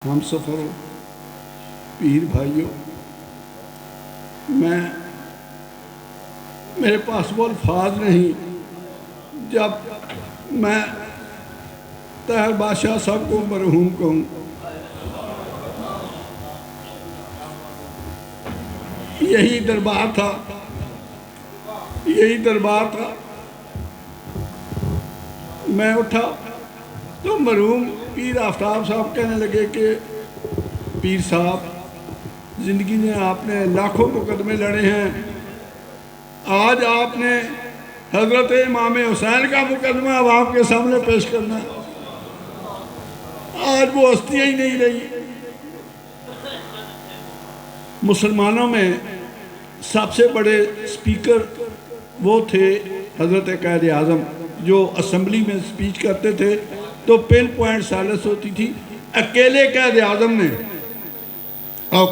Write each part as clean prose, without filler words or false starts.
ہم سفر پیر بھائیوں، میرے پاس وہ الفاظ نہیں جب میں طاہر بادشاہ صاحب کو مرحوم کہوں۔ یہی دربار تھا، میں اٹھا تو مرحوم پیر آفتاب صاحب کہنے لگے کہ پیر صاحب، زندگی میں آپ نے لاکھوں مقدمے لڑے ہیں، آج آپ نے حضرت امام حسین کا مقدمہ عوام کے سامنے پیش کرنا ہے۔ آج وہ ہستیاں ہی نہیں رہی۔ مسلمانوں میں سب سے بڑے سپیکر وہ تھے حضرت قائد اعظم، جو اسمبلی میں سپیچ کرتے تھے تو پن پوائنٹ سائلنس ہوتی تھی۔ اکیلے قائد اعظم نے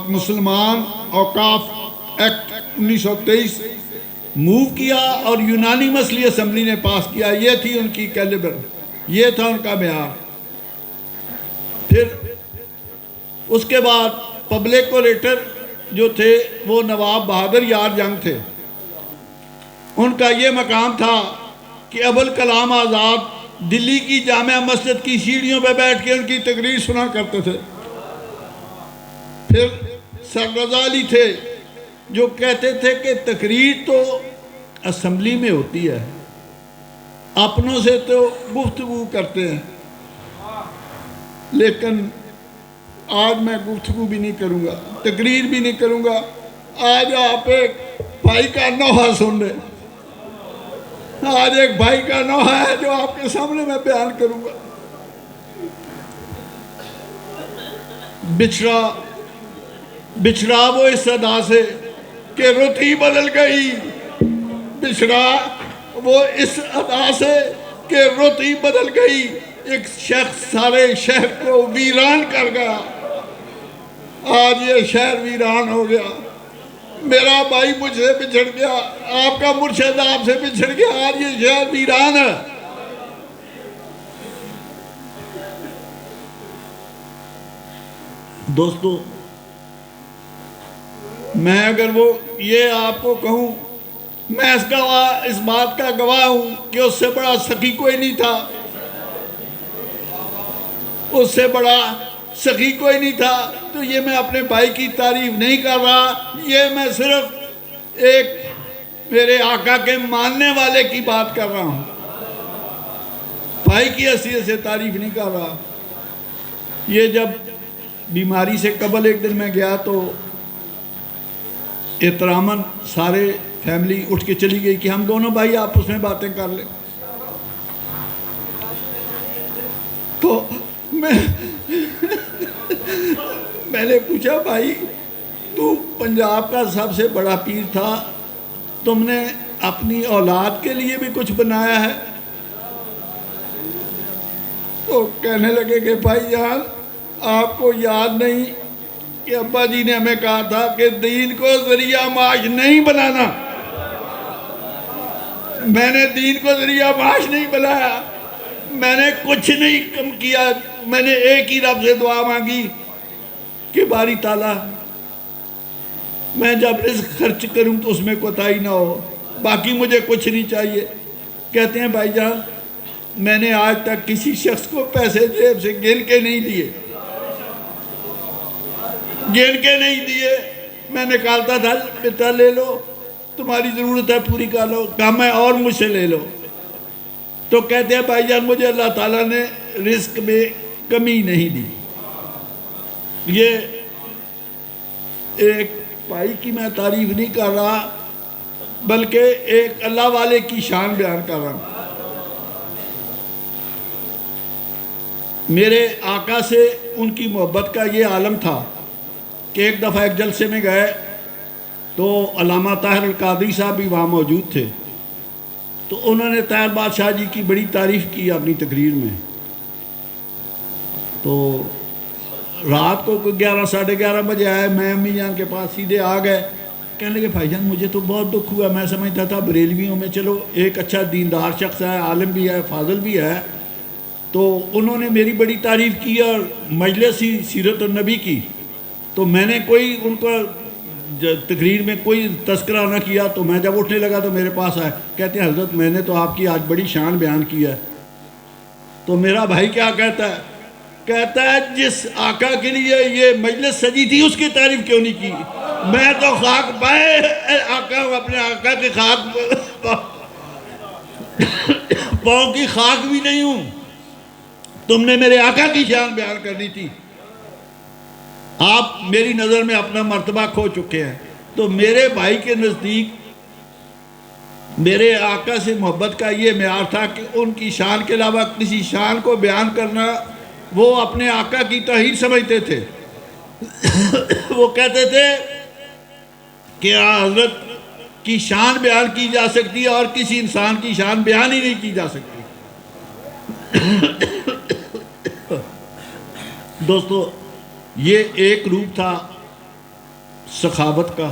مسلمان اوقاف ایکٹ 1923 موو کیا اور یونانیمسلی اسمبلی نے پاس کیا۔ یہ تھی ان کی کیلیبر، یہ تھا ان کا معیار۔ پھر اس کے بعد پبلک اوریٹر جو تھے وہ نواب بہادر یار جنگ تھے۔ ان کا یہ مقام تھا کہ ابوالکلام آزاد دلی کی جامع مسجد کی سیڑھیوں پہ بیٹھ کے ان کی تقریر سنا کرتے تھے۔ پھر سر رضا علی تھے جو کہتے تھے کہ تقریر تو اسمبلی میں ہوتی ہے، اپنوں سے تو گفتگو کرتے ہیں، لیکن آج میں گفتگو بھی نہیں کروں گا، تقریر بھی نہیں کروں گا۔ آج آپ ایک بھائی کا نوحہ سن رہے ہیں، آج ایک بھائی کا نوحہ ہے جو آپ کے سامنے میں بیان کروں گا۔ بچھڑا وہ اس ادا سے کہ رت ہی بدل گئی، بچھڑا وہ اس ادا سے کہ رت ہی بدل گئی، ایک شخص سارے شہر کو ویران کر گیا۔ آج یہ شہر ویران ہو گیا، میرا بھائی مجھ سے بچھڑ گیا، آپ کا مرشد آپ سے بچھڑ گیا، آج یہ شہر ویران ہے۔ دوستو، میں اگر وہ یہ آپ کو کہوں، میں اس بات کا گواہ ہوں کہ اس سے بڑا سخی کوئی نہیں تھا، اس سے بڑا سخی کوئی نہیں تھا۔ تو یہ میں اپنے بھائی کی تعریف نہیں کر رہا، یہ میں صرف ایک میرے آقا کے ماننے والے کی بات کر رہا ہوں، بھائی کی حیثیت سے تعریف نہیں کر رہا۔ یہ جب بیماری سے قبل ایک دن میں گیا تو احتراماً سارے فیملی اٹھ کے چلی گئی کہ ہم دونوں بھائی آپس میں باتیں کر لیں۔ تو میں نے پوچھا، بھائی تو پنجاب کا سب سے بڑا پیر تھا، تم نے اپنی اولاد کے لیے بھی کچھ بنایا ہے؟ تو کہنے لگے کہ بھائی جان، آپ کو یاد نہیں کہ ابا جی نے ہمیں کہا تھا کہ دین کو ذریعہ معاش نہیں بنانا۔ میں نے دین کو ذریعہ معاش نہیں بنایا، میں نے کچھ نہیں کم کیا، میں نے ایک ہی رب سے دعا مانگی کہ باری تعالیٰ میں جب رزق خرچ کروں تو اس میں کوتاہی نہ ہو، باقی مجھے کچھ نہیں چاہیے۔ کہتے ہیں بھائی جان، میں نے آج تک کسی شخص کو پیسے جیب سے گن کے نہیں دیے، میں نکالتا تھا، بیٹا لے لو، تمہاری ضرورت ہے پوری کر لو، کام ہے اور مجھ سے لے لو۔ تو کہتے ہیں بھائی جان، مجھے اللہ تعالیٰ نے رزق میں کمی نہیں دی۔ یہ ایک بھائی کی میں تعریف نہیں کر رہا، بلکہ ایک اللہ والے کی شان بیان کر رہا ہوں۔ میرے آقا سے ان کی محبت کا یہ عالم تھا کہ ایک دفعہ ایک جلسے میں گئے تو علامہ طاہر القادری صاحب بھی وہاں موجود تھے، تو انہوں نے طاہر بادشاہ جی کی بڑی تعریف کی اپنی تقریر میں۔ تو رات کو 11 ساڑھے 11 بجے آئے، میں امی جان کے پاس سیدھے آ گئے، کہنے لگے بھائی جان مجھے تو بہت دکھ ہوا، میں سمجھتا تھا بریلویوں میں چلو ایک اچھا دیندار شخص ہے، عالم بھی ہے، فاضل بھی ہے، تو انہوں نے میری بڑی تعریف کی اور مجلس ہی سیرت النبی کی، تو میں نے کوئی ان کا تقریر میں کوئی تذکرہ نہ کیا، تو میں جب اٹھنے لگا تو میرے پاس آئے، کہتے ہیں حضرت میں نے تو آپ کی آج بڑی شان بیان کی ہے۔ تو میرا بھائی کیا کہتا ہے؟ کہتا ہے جس آقا کے لیے یہ مجلس سجی تھی اس کی تعریف کیوں نہیں کی؟ میں تو خاک پائے آقا ہوں، اپنے آقا کے خاک پاؤں کی خاک بھی نہیں ہوں، تم نے میرے آقا کی شان بیان کرنی تھی۔ آپ میری نظر میں اپنا مرتبہ کھو چکے ہیں۔ تو میرے بھائی کے نزدیک میرے آقا سے محبت کا یہ معیار تھا کہ ان کی شان کے علاوہ کسی شان کو بیان کرنا وہ اپنے آقا کی توہین سمجھتے تھے۔ وہ کہتے تھے کہ حضرت کی شان بیان کی جا سکتی ہے اور کسی انسان کی شان بیان ہی نہیں کی جا سکتی۔ دوستو، یہ ایک روپ تھا سخاوت کا،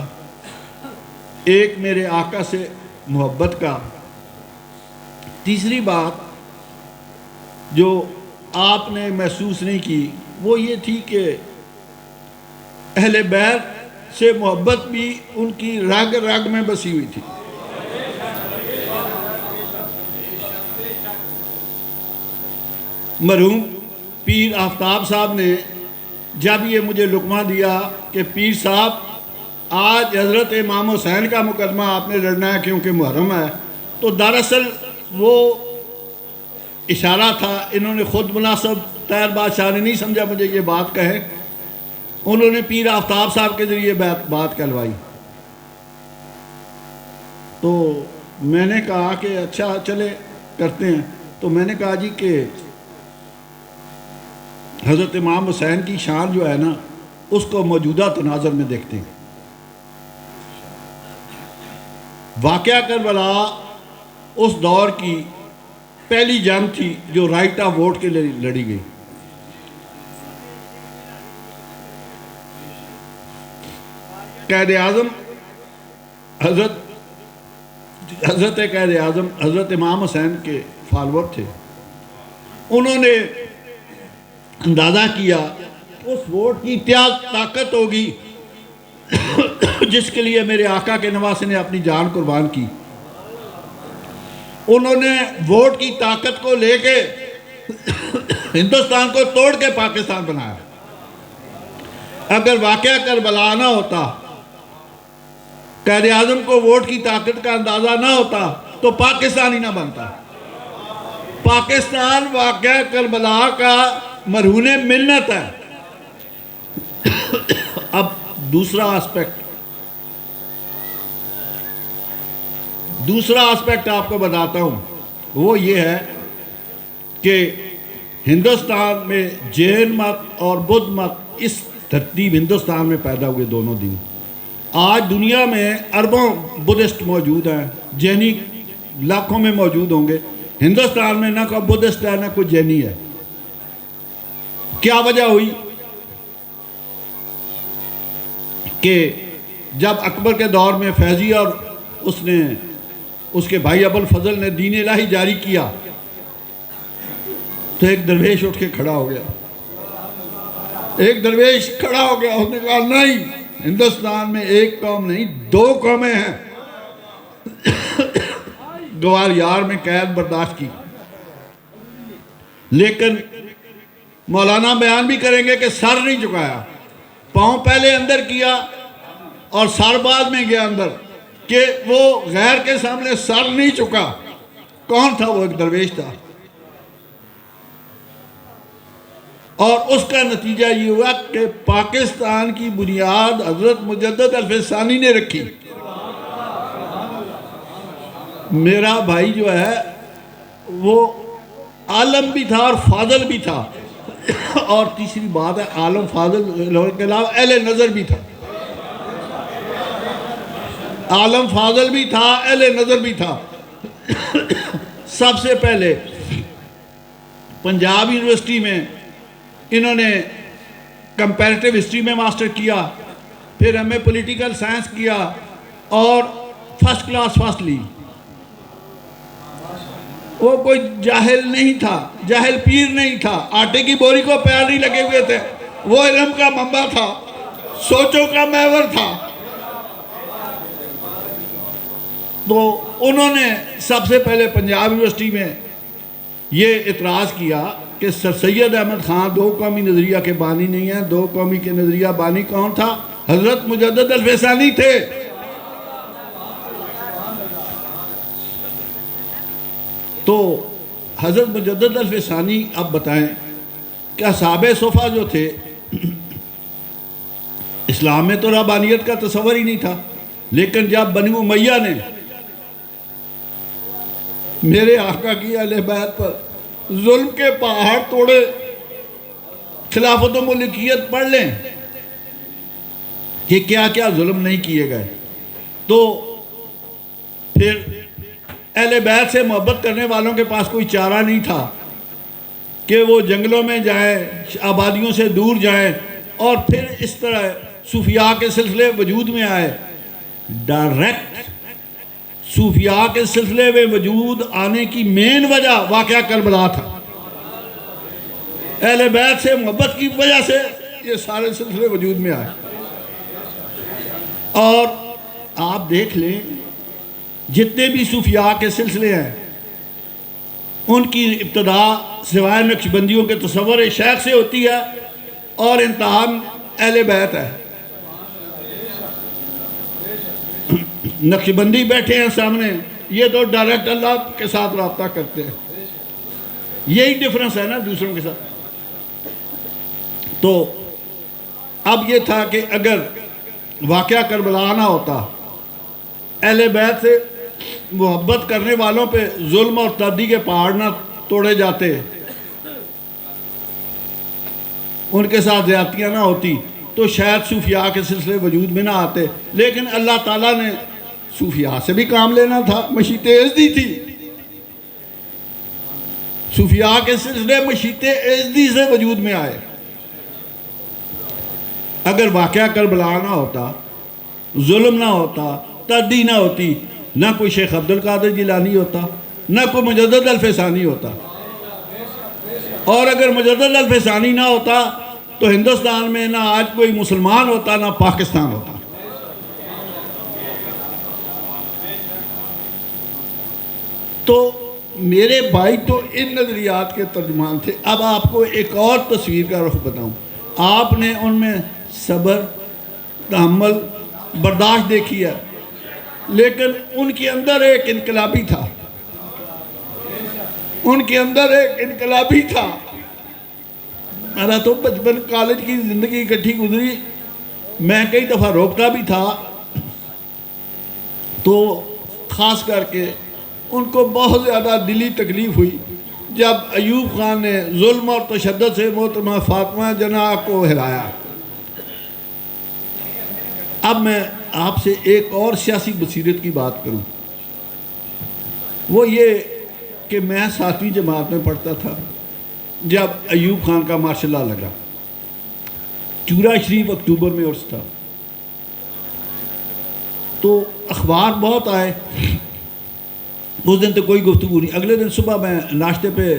ایک میرے آقا سے محبت کا۔ تیسری بات جو آپ نے محسوس نہیں کی وہ یہ تھی کہ اہل بیت سے محبت بھی ان کی رگ رگ میں بسی ہوئی تھی۔ مرحوم پیر آفتاب صاحب نے جب یہ مجھے لقمہ دیا کہ پیر صاحب آج حضرت امام حسین کا مقدمہ آپ نے لڑنا ہے کیونکہ محرم ہے، تو دراصل وہ اشارہ تھا، انہوں نے خود مناسب طاہر بادشاہ نے نہیں سمجھا مجھے یہ بات کہے، انہوں نے پیر آفتاب صاحب کے ذریعے بات کہلوائی۔ تو میں نے کہا کہ اچھا چلے کرتے ہیں۔ تو میں نے کہا جی کہ حضرت امام حسین کی شان جو ہے نا اس کو موجودہ تناظر میں دیکھتے ہیں۔ واقعہ کربلا اس دور کی پہلی جنگ تھی جو رائٹ آف ووٹ کے لیے لڑی گئی۔ قائد اعظم حضرت قائد اعظم حضرت امام حسین کے فالوور تھے۔ انہوں نے اندازہ کیا اس ووٹ کی کیا طاقت ہوگی جس کے لیے میرے آقا کے نواسے نے اپنی جان قربان کی۔ انہوں نے ووٹ کی طاقت کو لے کے ہندوستان کو توڑ کے پاکستان بنایا۔ اگر واقعہ کربلا نہ ہوتا، قائد اعظم کو ووٹ کی طاقت کا اندازہ نہ ہوتا تو پاکستان ہی نہ بنتا۔ پاکستان واقعہ کربلا کا مرہون منت ہے۔ اب دوسرا آسپیکٹ آپ کو بتاتا ہوں، وہ یہ ہے کہ ہندوستان میں جین مت اور بدھ مت اس ترتیب ہندوستان میں پیدا ہوئے دونوں دن۔ آج دنیا میں اربوں بدھسٹ موجود ہیں، جینی لاکھوں میں موجود ہوں گے۔ ہندوستان میں نہ کوئی بدھسٹ ہے نہ کوئی جینی ہے۔ کیا وجہ ہوئی کہ جب اکبر کے دور میں فیضی اور اس کے بھائی ابوالفضل نے دین الہی جاری کیا تو ایک درویش اٹھ کے کھڑا ہو گیا۔ اس نے کہا نہیں، ہندوستان میں ایک قوم نہیں 2 قومیں ہیں۔ گوالیار میں قید برداشت کی، لیکن مولانا بیان بھی کریں گے کہ سر نہیں جھکایا، پاؤں پہلے اندر کیا اور سر بعد میں گیا اندر، کہ وہ غیر کے سامنے سر نہیں چکا۔ کون تھا وہ؟ ایک درویش تھا۔ اور اس کا نتیجہ یہ ہوا کہ پاکستان کی بنیاد حضرت مجدد الف ثانی نے رکھی۔ میرا بھائی جو ہے وہ عالم بھی تھا اور فاضل بھی تھا، اور تیسری بات ہے عالم فاضل کے علاوہ اہل نظر بھی تھا۔ عالم فاضل بھی تھا، اہل نظر بھی تھا۔ سب سے پہلے پنجاب یونیورسٹی میں انہوں نے کمپیریٹیو ہسٹری میں ماسٹر کیا، پھر ایم اے پولیٹیکل سائنس کیا اور فرسٹ کلاس فرسٹ لی۔ وہ کوئی جاہل نہیں تھا، جاہل پیر نہیں تھا، آٹے کی بوری کو پیر نہیں لگے ہوئے تھے، وہ علم کا منبع تھا، سوچوں کا محور تھا۔ تو انہوں نے سب سے پہلے پنجاب یونیورسٹی میں یہ اعتراض کیا کہ سر سید احمد خان دو قومی نظریہ کے بانی نہیں ہیں، دو قومی کے نظریہ بانی کون تھا؟ حضرت مجدد الفیسانی تھے۔ تو حضرت مجدد الفیسانی اب بتائیں کہ اصحاب صفا جو تھے، اسلام میں تو ربانیت کا تصور ہی نہیں تھا، لیکن جب بنو امیہ نے میرے آقا کی اہل بیت پر ظلم کے پہاڑ توڑے، خلافت و ملکیت پڑھ لیں کہ کیا کیا ظلم نہیں کیے گئے، تو پھر اہل بیت سے محبت کرنے والوں کے پاس کوئی چارہ نہیں تھا کہ وہ جنگلوں میں جائیں، آبادیوں سے دور جائیں، اور پھر اس طرح صوفیاء کے سلسلے وجود میں آئے۔ ڈائریکٹ صوفیاء کے سلسلے میں وجود آنے کی مین وجہ واقعہ کربلا تھا۔ اہل بیت سے محبت کی وجہ سے یہ سارے سلسلے وجود میں آئے۔ اور آپ دیکھ لیں جتنے بھی صوفیاء کے سلسلے ہیں، ان کی ابتدا سوائے نقشبندیوں کے تصور شیخ سے ہوتی ہے اور انتہا اہل بیت ہے۔ نقشبندی بیٹھے ہیں سامنے، یہ تو ڈائریکٹ اللہ کے ساتھ رابطہ کرتے ہیں، یہی ڈیفرنس ہے نا دوسروں کے ساتھ۔ تو اب یہ تھا کہ اگر واقعہ کربلا نہ ہوتا، اہل بیت سے محبت کرنے والوں پہ ظلم اور تردی کے پہاڑ نہ توڑے جاتے، ان کے ساتھ زیادتیاں نہ ہوتی، تو شاید صوفیاء کے سلسلے وجود میں نہ آتے۔ لیکن اللہ تعالیٰ نے صوفیاء سے بھی کام لینا تھا، مشیت ازدی تھی، صوفیاء کے سلسلے مشیت ازدی سے وجود میں آئے۔ اگر واقعہ کربلا نہ ہوتا، ظلم نہ ہوتا، تردی نہ ہوتی، نہ کوئی شیخ عبد القادر جیلانی ہوتا، نہ کوئی مجدد الفیسانی ہوتا، اور اگر مجدد الفیسانی نہ ہوتا تو ہندوستان میں نہ آج کوئی مسلمان ہوتا، نہ پاکستان ہوتا۔ تو میرے بھائی تو ان نظریات کے ترجمان تھے۔ اب آپ کو ایک اور تصویر کا رخ بتاؤں، آپ نے ان میں صبر، تحمل، برداشت دیکھی ہے، لیکن ان کے اندر ایک انقلابی تھا، ان کے اندر ایک انقلابی تھا۔ میرا تو بچپن کالج کی زندگی اکٹھی گزری، میں کئی دفعہ روکتا بھی تھا، تو خاص کر کے ان کو بہت زیادہ دلی تکلیف ہوئی جب ایوب خان نے ظلم اور تشدد سے محترمہ فاطمہ جناح کو ہرایا۔ اب میں آپ سے ایک اور سیاسی بصیرت کی بات کروں، وہ یہ کہ میں 7ویں جماعت میں پڑھتا تھا جب ایوب خان کا مارشل لا لگا، چورا شریف اکتوبر میں عرس تھا، تو اخبار بہت آئے۔ اس دن تو کوئی گفتگو نہیں، اگلے دن صبح میں ناشتے پہ،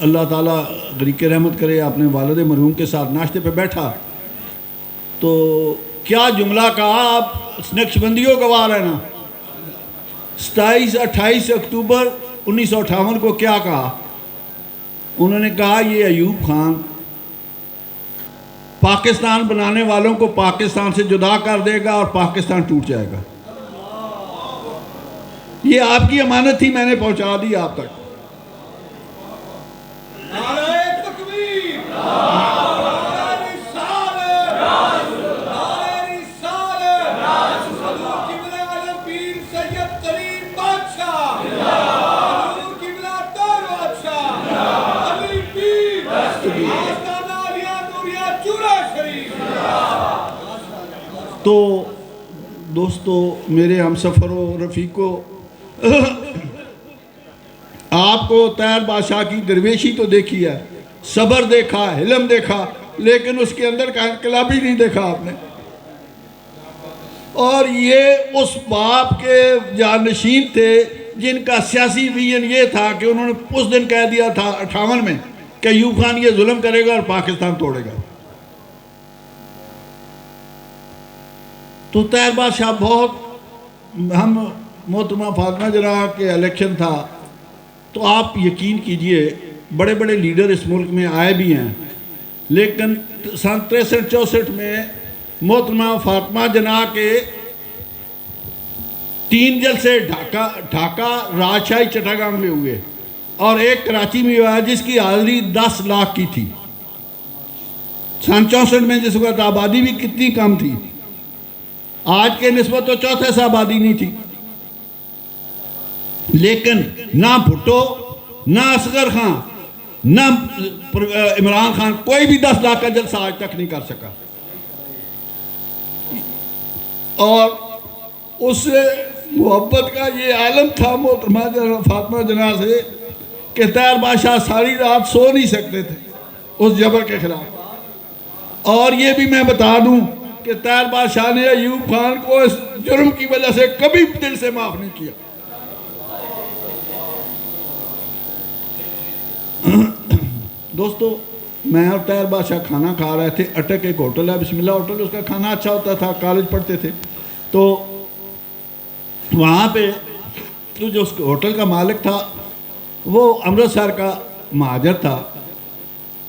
اللہ تعالیٰ غریق رحمت کرے، اپنے والد مرحوم کے ساتھ ناشتے پہ بیٹھا، تو کیا جملہ کہا، آپ نقشبندیوں گوار ہیں نا، 27-28 اکتوبر 1958 کو کیا کہا؟ انہوں نے کہا یہ ایوب خان پاکستان بنانے والوں کو پاکستان سے جدا کر دے گا اور پاکستان ٹوٹ جائے گا۔ یہ آپ کی امانت تھی، میں نے پہنچا دی آپ تک۔ تو دوستو، میرے ہم سفر و رفیقو، آپ کو طاہر بادشاہ کی درویشی تو دیکھی ہے، صبر دیکھا، حلم دیکھا، لیکن اس کے اندر کا انقلابی نہیں دیکھا آپ نے۔ اور یہ اس باپ کے جانشین تھے جن کا سیاسی ویژن یہ تھا کہ انہوں نے اس دن کہہ دیا تھا 58 میں کہ ایوب خان یہ ظلم کرے گا اور پاکستان توڑے گا. تو طاہر بادشاہ بہت، ہم محترمہ فاطمہ جناح کے الیکشن تھا تو آپ یقین کیجئے بڑے بڑے لیڈر اس ملک میں آئے بھی ہیں، لیکن سن 63-64 میں محترمہ فاطمہ جناح کے 3 جلسے ڈھاکہ راجشاہی چٹاگانگ میں ہوئے اور ایک کراچی میں ہوا جس کی حاضری 10 لاکھ کی تھی. سن 64 میں جس وقت آبادی بھی کتنی کم تھی، آج کے نسبت تو چوتھے سے آبادی نہیں تھی، لیکن نہ بھٹو، نہ اصغر خان، نہ عمران خان کوئی بھی 10 لاکھ کا جلسہ آج تک نہیں کر سکا. اور اس سے محبت کا یہ عالم تھا محترمہ فاطمہ جناح سے کہ طاہر بادشاہ ساری رات سو نہیں سکتے تھے اس جبر کے خلاف. اور یہ بھی میں بتا دوں کہ طاہر بادشاہ نے ایوب خان کو اس جرم کی وجہ سے کبھی دل سے معاف نہیں کیا. دوستو، میں اور طاہر بادشاہ کھانا کھا رہے تھے، اٹک ایک ہوٹل ہے بسم اللہ ہوٹل، اس کا کھانا اچھا ہوتا تھا، کالج پڑھتے تھے. تو وہاں پہ جو اس ہوٹل کا مالک تھا وہ امرتسر کا مہاجر تھا.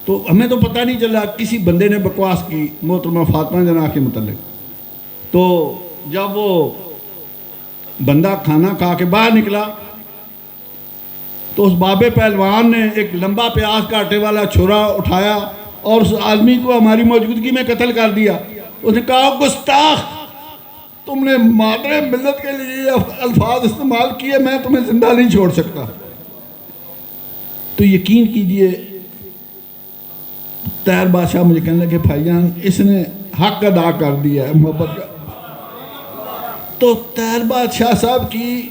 تو ہمیں تو پتہ نہیں چلا، کسی بندے نے بکواس کی محترمہ فاطمہ جناح کے متعلق. تو جب وہ بندہ کھانا کھا کے باہر نکلا تو اس بابے پہلوان نے ایک لمبا پیاز کاٹے والا چھرا اٹھایا اور اس آدمی کو ہماری موجودگی میں قتل کر دیا. اس نے کہا گستاخ، تم نے مادر ملت کے لیے الفاظ استعمال کیے، میں تمہیں زندہ نہیں چھوڑ سکتا. تو یقین کیجئے طاہر بادشاہ مجھے کہنے لگے بھائی جان اس نے حق ادا کر دیا ہے محبت کا. تو طاہر بادشاہ صاحب کی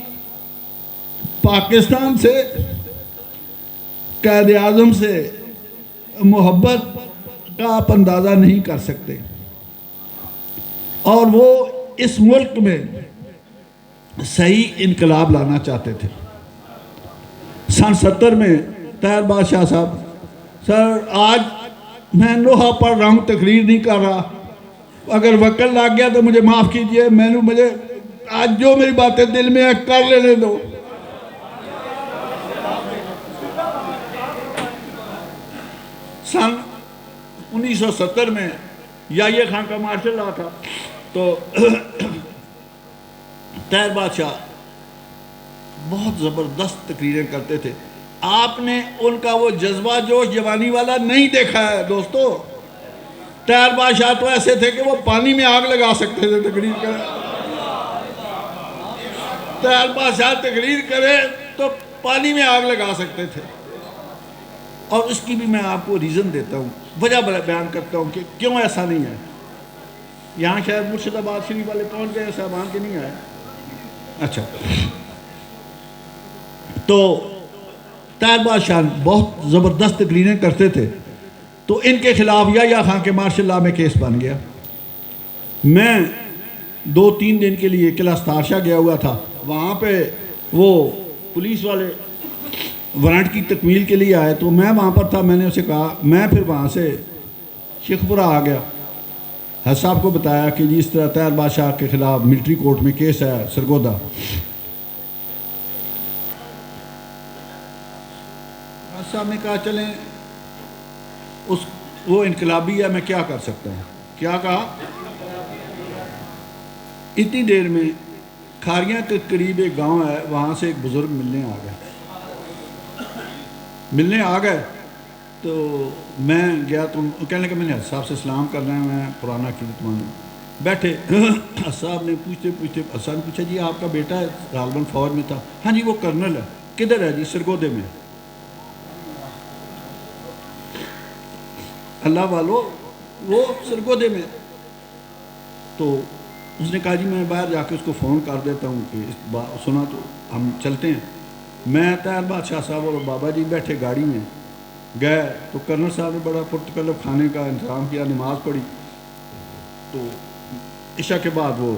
پاکستان سے، قائد اعظم سے محبت کا آپ اندازہ نہیں کر سکتے. اور وہ اس ملک میں صحیح انقلاب لانا چاہتے تھے. سن 70 میں طاہر بادشاہ صاحب، سر آج میں نوحہ پڑھ رہا ہوں، تقریر نہیں کر رہا، اگر وقت لگ گیا تو مجھے معاف کیجئے، مجھے آج جو میری باتیں دل میں ہے کر لینے دو. سن 1970 میں یحییٰ خان کا مارشل لا تھا تو طاہر بادشاہ بہت زبردست تقریریں کرتے تھے. آپ نے ان کا وہ جذبہ جوش جوانی والا نہیں دیکھا ہے دوستو. طاہر بادشاہ تو ایسے تھے کہ وہ پانی میں آگ لگا سکتے تھے تقریر کرے. طاہر بادشاہ تقریر کرے تو پانی میں آگ لگا سکتے تھے. اور اس کی بھی میں آپ کو ریزن دیتا ہوں، وجہ بیان کرتا ہوں کہ کیوں ایسا نہیں ہے. یہاں شاید مرشد آباد شریف والے پہنچ گئے، صاحبان کے نہیں آئے. اچھا، تو طاہر بادشاہ بہت زبردست تقریریں کرتے تھے. تو ان کے خلاف یحییٰ خان کے مارشل لا میں کیس بن گیا. میں 2-3 دن کے لیے قلعہ ستار شاہ گیا ہوا تھا. وہاں پہ وہ پولیس والے وارنٹ کی تکمیل کے لیے آئے تو میں وہاں پر تھا. میں نے اسے کہا، میں پھر وہاں سے شیخ پورہ آ گیا. حج صاحب کو بتایا کہ جی اس طرح طاہر بادشاہ کے خلاف ملٹری کورٹ میں کیس ہے سرگودا. حج صاحب نے کہا چلیں، وہ انقلابی ہے، میں کیا کر سکتا ہوں. کیا کہا؟ اتنی دیر میں کھاریاں کے قریب ایک گاؤں ہے، وہاں سے ایک بزرگ ملنے آ گئے. تو میں گیا تو کہنے لگا میں نے حج صاحب سے سلام کرنا ہے، میں پرانا عقیدت مند ہوں. بیٹھے حج صاحب نے پوچھتے حج صاحب نے پوچھا جی آپ کا بیٹا ہے غالباً فوج میں تھا. ہاں جی وہ کرنل ہے. کدھر ہے جی؟ سرگودے میں. اللہ والو، وہ سرگودے میں. تو اس نے کہا جی میں باہر جا کے اس کو فون کر دیتا ہوں کہ سنا تو ہم چلتے ہیں. میں طاہر بادشاہ صاحب اور بابا جی بیٹھے گاڑی میں گئے تو کرنل صاحب نے بڑا پرتکلف کھانے کا انتظام کیا، نماز پڑھی. تو عشاء کے بعد وہ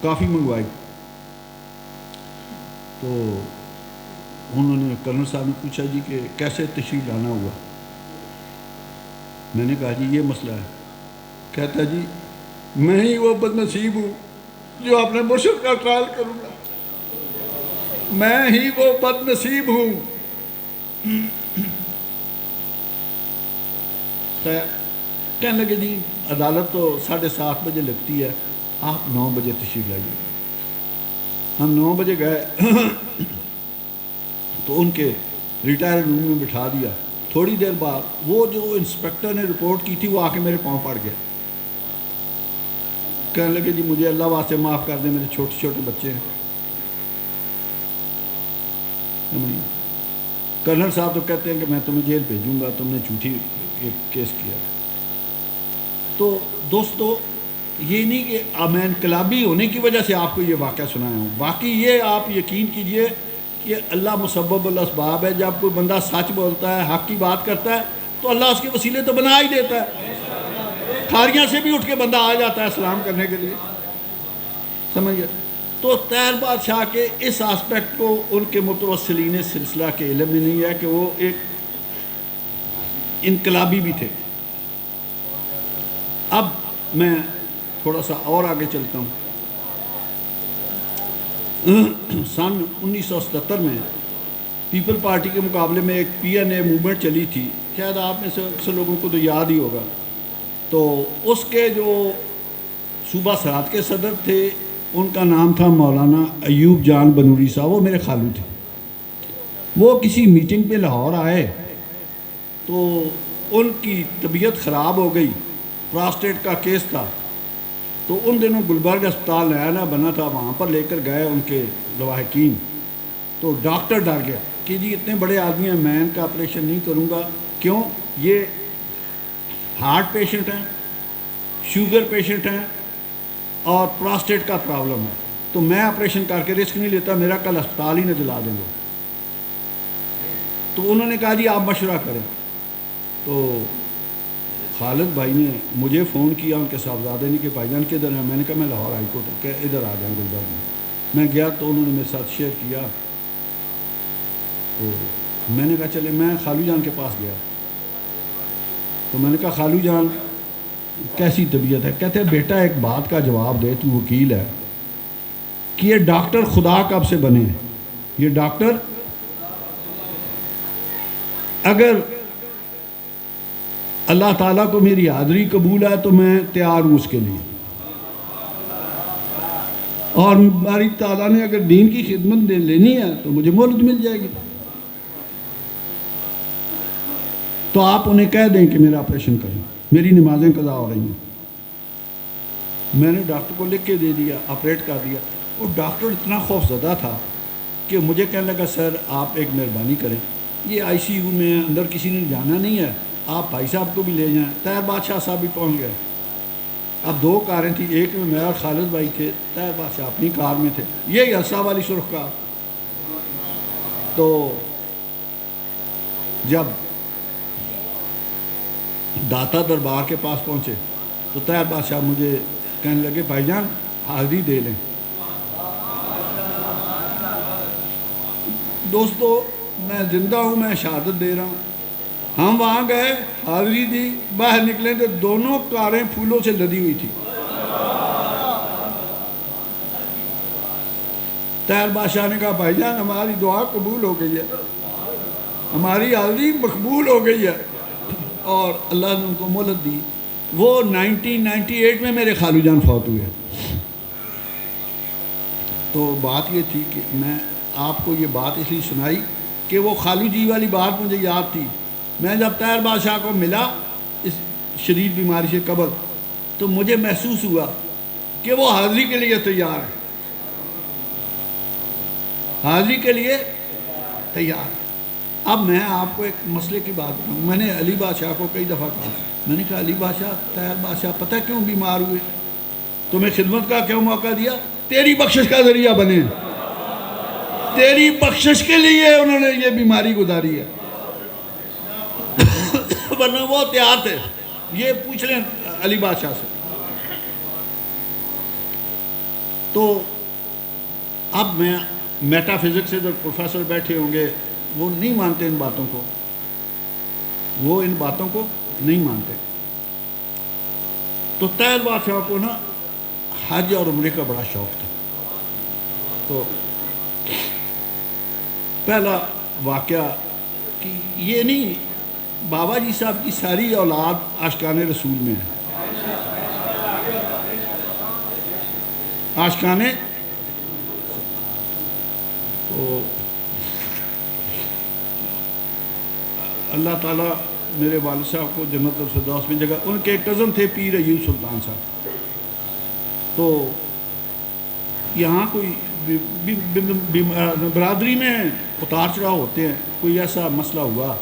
کافی منگوائی. تو انہوں نے کرنل صاحب نے پوچھا جی کہ کیسے تشریف لانا ہوا؟ میں نے کہا جی یہ مسئلہ ہے. کہتا جی میں ہی وہ بد نصیب ہوں جو اپنے مرشد کا ٹرائل کروں گا، میں ہی وہ بد نصیب ہوں. کہنے لگے جی عدالت تو 7:30 بجے لگتی ہے، آپ 9 بجے تشریف لائیے. ہم 9 بجے گئے تو ان کے ریٹائر روم میں بٹھا دیا. تھوڑی دیر بعد وہ جو انسپیکٹر نے رپورٹ کی تھی وہ آ کے میرے پاؤں پڑ گیا. کہنے لگے جی مجھے اللہ واسطے معاف کر دیں، میرے چھوٹے چھوٹے بچے ہیں. کرنل صاحب تو کہتے ہیں کہ میں تمہیں جیل بھیجوں گا، تم نے جھوٹی ایک کیس کیا. تو دوستو یہ نہیں کہ میں انقلابی ہونے کی وجہ سے آپ کو یہ واقعہ سنایا ہوں، باقی یہ آپ یقین کیجئے کہ اللہ مسبب الاسباب ہے. جب کوئی بندہ سچ بولتا ہے، حق کی بات کرتا ہے تو اللہ اس کے وسیلے تو بنا ہی دیتا ہے. کھاریاں سے بھی اٹھ کے بندہ آ جاتا ہے اسلام کرنے کے لیے، سمجھے. تو طاہر بادشاہ کے اس آسپیکٹ کو ان کے متوسلین سلسلہ کے علم میں نہیں ہے کہ وہ ایک انقلابی بھی تھے. اب میں تھوڑا سا اور آگے چلتا ہوں. سن 1977 میں پیپل پارٹی کے مقابلے میں ایک PNA موومنٹ چلی تھی، شاید آپ میں سے اکثر لوگوں کو تو یاد ہی ہوگا. تو اس کے جو صوبہ سرحد کے صدر تھے ان کا نام تھا مولانا ایوب جان بنوری صاحب. وہ میرے خالو تھے. وہ کسی میٹنگ پہ لاہور آئے تو ان کی طبیعت خراب ہو گئی، پراسٹیٹ کا کیس تھا. تو ان دنوں گلبرگ اسپتال نیا نیا بنا تھا، وہاں پر لے کر گئے ان کے لواحقین. تو ڈاکٹر ڈر گیا کہ جی اتنے بڑے آدمی ہیں، میں ان کا آپریشن نہیں کروں گا. کیوں؟ یہ ہارٹ پیشنٹ ہیں، شوگر پیشنٹ ہیں اور پراسٹیٹ کا پرابلم ہے، تو میں آپریشن کر کے رسک نہیں لیتا، میرا کل اسپتال ہی نہ جلا دیں گے. تو انہوں نے کہا جی آپ مشورہ کریں. تو خالد بھائی نے مجھے فون کیا، ان کے صاحبزادے نے کہ بھائی جان کدھر ہیں؟ میں نے کہا میں لاہور ہائی کورٹ، کہ ادھر آ جائیں گلبرگ میں. میں گیا تو انہوں نے میرے ساتھ شیئر کیا. تو میں نے کہا چلے، میں خالو جان کے پاس گیا. تو میں نے کہا خالو جان کیسی طبیعت ہے؟ کہتے ہیں بیٹا ایک بات کا جواب دے، تو وکیل ہے، کہ یہ ڈاکٹر خدا کب سے بنے ہیں؟ یہ ڈاکٹر اگر اللہ تعالیٰ کو میری حاضری قبول ہے تو میں تیار ہوں اس کے لیے، اور باری تعالیٰ نے اگر دین کی خدمت لینی ہے تو مجھے مہلت مل جائے گی. تو آپ انہیں کہہ دیں کہ میرا آپریشن کریں، میری نمازیں قضا ہو رہی ہیں. میں نے ڈاکٹر کو لکھ کے دے دیا، آپریٹ کر دیا. وہ ڈاکٹر اتنا خوف زدہ تھا کہ مجھے کہنے لگا سر آپ ایک مہربانی کریں، یہ ICU میں اندر کسی نے جانا نہیں ہے، آپ بھائی صاحب کو بھی لے جائیں. طاہر بادشاہ صاحب بھی پہنچ گئے. اب 2 کاریں تھیں، ایک میں میرا خالد بھائی تھے، طاہر بادشاہ اپنی کار میں تھے، یہ حصہ والی سرخ کار. تو جب داتا دربار کے پاس پہنچے تو طاہر بادشاہ مجھے کہنے لگے بھائی جان حاضری دے لیں. دوستو میں زندہ ہوں، میں شہادت دے رہا ہوں. ہم وہاں گئے، حاضری دی، باہر نکلے تو دونوں کاریں پھولوں سے لدی ہوئی تھی. طاہر بادشاہ نے کہا بھائی جان ہماری دعا قبول ہو گئی ہے، ہماری حاضری مقبول ہو گئی ہے، اور اللہ نے ان کو مہلت دی. وہ 1998 میں میرے خالو جان فوت ہوئے. تو بات یہ تھی کہ میں آپ کو یہ بات اس لیے سنائی کہ وہ خالو جی والی بات مجھے یاد تھی. میں جب طاہر بادشاہ کو ملا اس شدید بیماری سے قبل، تو مجھے محسوس ہوا کہ وہ حاضری کے لیے تیار ہے، حاضری کے لیے تیار. اب میں آپ کو ایک مسئلے کی بات بتاؤں. میں نے علی بادشاہ کو کئی دفعہ کہا، میں نے کہا علی بادشاہ طاہر بادشاہ پتہ کیوں بیمار ہوئے؟ تمہیں خدمت کا کیوں موقع دیا؟ تیری بخشش کا ذریعہ بنے، تیری بخشش کے لیے انہوں نے یہ بیماری گزاری ہے، ورنہ وہ تیار تھے. یہ پوچھ لیں علی بادشاہ سے. تو اب میں میٹا فزکس سے جو پروفیسر بیٹھے ہوں گے وہ نہیں مانتے ان باتوں کو، وہ ان باتوں کو نہیں مانتے. تو طاہر بادشاہ کو نا حج اور عمرے کا بڑا شوق تھا. تو پہلا واقعہ کہ یہ نہیں، بابا جی صاحب کی ساری اولاد عاشقان رسول میں ہے، عاشقان. تو اللہ تعالیٰ میرے والد صاحب کو جنت الفردوس میں جگہ. ان کے کزن تھے پیر ایوب سلطان صاحب. تو یہاں کوئی برادری میں اتار چڑھاؤ ہوتے ہیں، کوئی ایسا مسئلہ ہوا.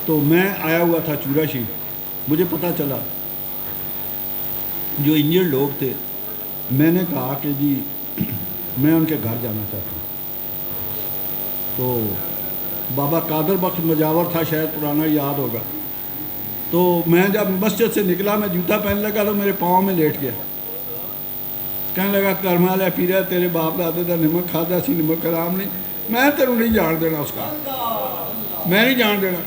تو میں آیا ہوا تھا چورا شریف، مجھے پتہ چلا جو انجرڈ لوگ تھے. میں نے کہا کہ جی میں ان کے گھر جانا چاہتا ہوں. تو بابا قادر بخش مجاور تھا، شاید پرانا یاد ہوگا. تو میں جب مسجد سے نکلا، میں جوتا پہن لگا تو میرے پاؤں میں لیٹ گیا. کہنے لگا کرمال ہے پیرا، تیرے باپ دادے دا نمک کھادا سی، نمک کرام نہیں. میں تیروں نہیں جان دینا اس کا، میں نہیں جان دینا.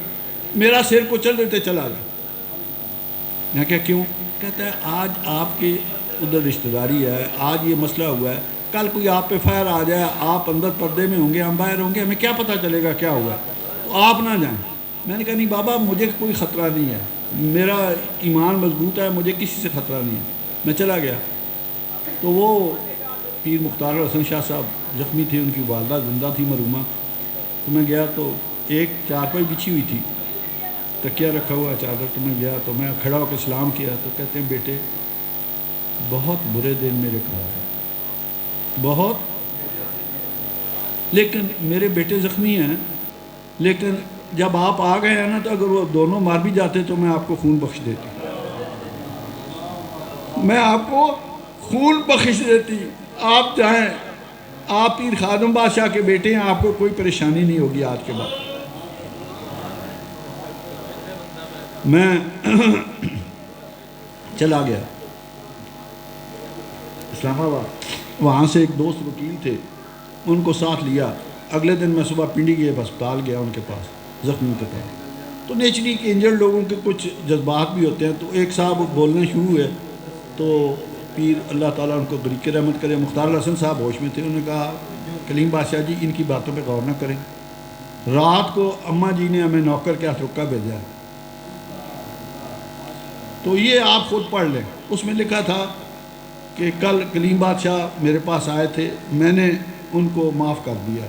میرا سر کچل دیتے چلا جا. میں کہا کیوں؟ کہتا ہے آج آپ کے ادھر رشتہ داری ہے، آج یہ مسئلہ ہوا ہے، کل کوئی آپ پہ فائر آ جائے، آپ اندر پردے میں ہوں گے، ہم باہر ہوں گے، ہمیں کیا پتہ چلے گا کیا ہوا ہے، تو آپ نہ جائیں. میں نے کہا نہیں بابا مجھے کوئی خطرہ نہیں ہے، میرا ایمان مضبوط ہے، مجھے کسی سے خطرہ نہیں ہے. میں چلا گیا. تو وہ پیر مختار حسن شاہ صاحب زخمی تھے، ان کی والدہ زندہ تھی مرحومہ. تو میں گیا تو ایک چارپائی بچھی ہوئی تھی، تکیہ رکھا ہوا چادر. تو میں گیا تو میں کھڑا ہو کے سلام کیا. تو کہتے ہیں بیٹے بہت برے دن میرے کہا ہے، بہت، لیکن میرے بیٹے زخمی ہیں، لیکن جب آپ آ گئے ہیں نا تو اگر وہ دونوں مار بھی جاتے تو میں آپ کو خون بخش دیتی، میں آپ کو خون بخش دیتی. آپ جائیں، آپ پیر خادم بادشاہ کے بیٹے ہیں، آپ کو کوئی پریشانی نہیں ہوگی آج کے بعد. میں چلا گیا اسلام آباد. وہاں سے ایک دوست وکیل تھے، ان کو ساتھ لیا. اگلے دن میں صبح پنڈی گئے، ہسپتال گیا ان کے پاس، زخمیوں کے پاس. تو نیچری کے انجرڈ لوگوں کے کچھ جذبات بھی ہوتے ہیں. تو ایک صاحب بولنے شروع ہوئے. تو پیر اللہ تعالیٰ ان کو بریک رحمت کرے، مختار حسن صاحب ہوش میں تھے. انہوں نے کہا کلیم بادشاہ جی ان کی باتوں پہ غور نہ کریں، رات کو اماں جی نے ہمیں نوکر کے ہاتھ رکا بھیجا ہے. تو یہ آپ خود پڑھ لیں. اس میں لکھا تھا کہ کل کلیم بادشاہ میرے پاس آئے تھے، میں نے ان کو معاف کر دیا،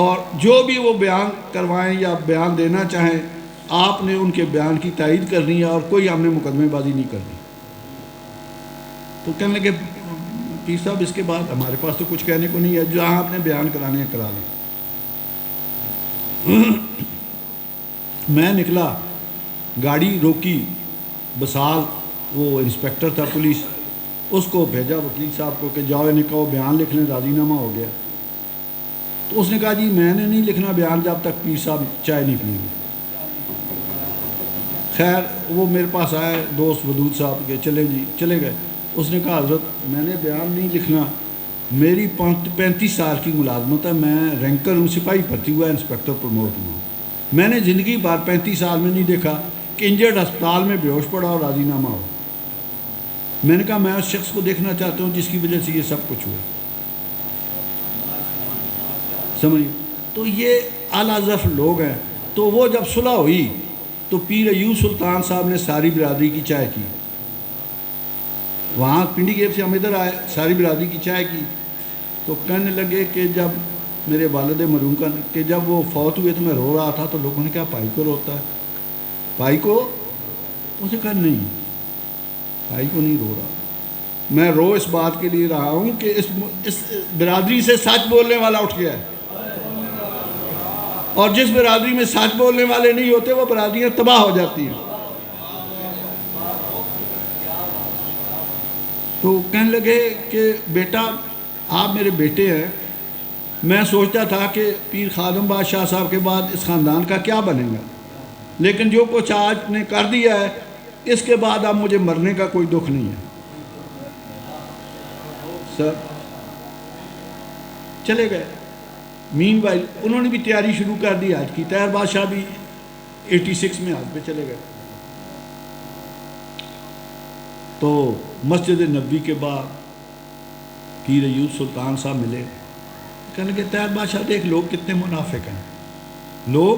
اور جو بھی وہ بیان کروائیں یا بیان دینا چاہیں آپ نے ان کے بیان کی تائید کرنی ہے، اور کوئی ہم نے مقدمے بازی نہیں کرنی. تو کہنے لگے پیر صاحب اس کے بعد ہمارے پاس تو کچھ کہنے کو نہیں ہے، جہاں آپ نے بیان کرانے ہیں کرا لیں. میں نکلا، گاڑی روکی، بسال وہ انسپیکٹر تھا پولیس، اس کو بھیجا وکیل صاحب کو کہ جاؤ انہیں کہو بیان لکھ لیں، راضی نامہ ہو گیا. تو اس نے کہا جی میں نے نہیں لکھنا بیان جب تک پیر صاحب چائے نہیں پئیں گے. خیر وہ میرے پاس آئے دوست ودود صاحب کے، چلے جی چلے گئے. اس نے کہا حضرت میں نے بیان نہیں لکھنا، میری 35 سال کی ملازمت ہے، میں رینکر ہوں، سپاہی بھرتی ہوا انسپیکٹر پروموٹ ہوا ہوں. میں نے زندگی بار 35 سال میں نہیں دیکھا کہ انجرڈ ہسپتال میں بے ہوش پڑا اور راضی نامہ ہو. میں نے کہا میں اس شخص کو دیکھنا چاہتا ہوں جس کی وجہ سے یہ سب کچھ ہوا. سمجھ. تو یہ اعلیٰ ظرف لوگ ہیں. تو وہ جب صلح ہوئی تو پیر ایوب سلطان صاحب نے ساری برادری کی چائے کی. وہاں پنڈی گیپ سے ہم ادھر آئے، ساری برادری کی چائے کی. تو کہنے لگے کہ جب میرے والد مرحوم کا کہ جب وہ فوت ہوئے تو میں رو رہا تھا. تو لوگوں نے کہا بھائی کو روتا ہے؟ بھائی کو؟ اس نے کہا نہیں بھائی کو نہیں رو رہا، میں رو اس بات کے لیے رہا ہوں کہ اس برادری سے سچ بولنے والا اٹھ گیا ہے، اور جس برادری میں سچ بولنے والے نہیں ہوتے وہ برادریاں تباہ ہو جاتی ہیں. تو کہنے لگے کہ بیٹا آپ میرے بیٹے ہیں، میں سوچتا تھا کہ پیر خادم بادشاہ صاحب کے بعد اس خاندان کا کیا بنے گا، لیکن جو کچھ آج نے کر دیا ہے اس کے بعد اب مجھے مرنے کا کوئی دکھ نہیں ہے. سر چلے گئے. مین وائل انہوں نے بھی تیاری شروع کر دی حج کی. طاہر بادشاہ بھی 86 میں حج پہ چلے گئے. تو مسجد نبوی کے بعد پیر ایوب سلطان صاحب ملے. کہنے لگے طاہر بادشاہ دیکھ لوگ کتنے منافق ہیں. لوگ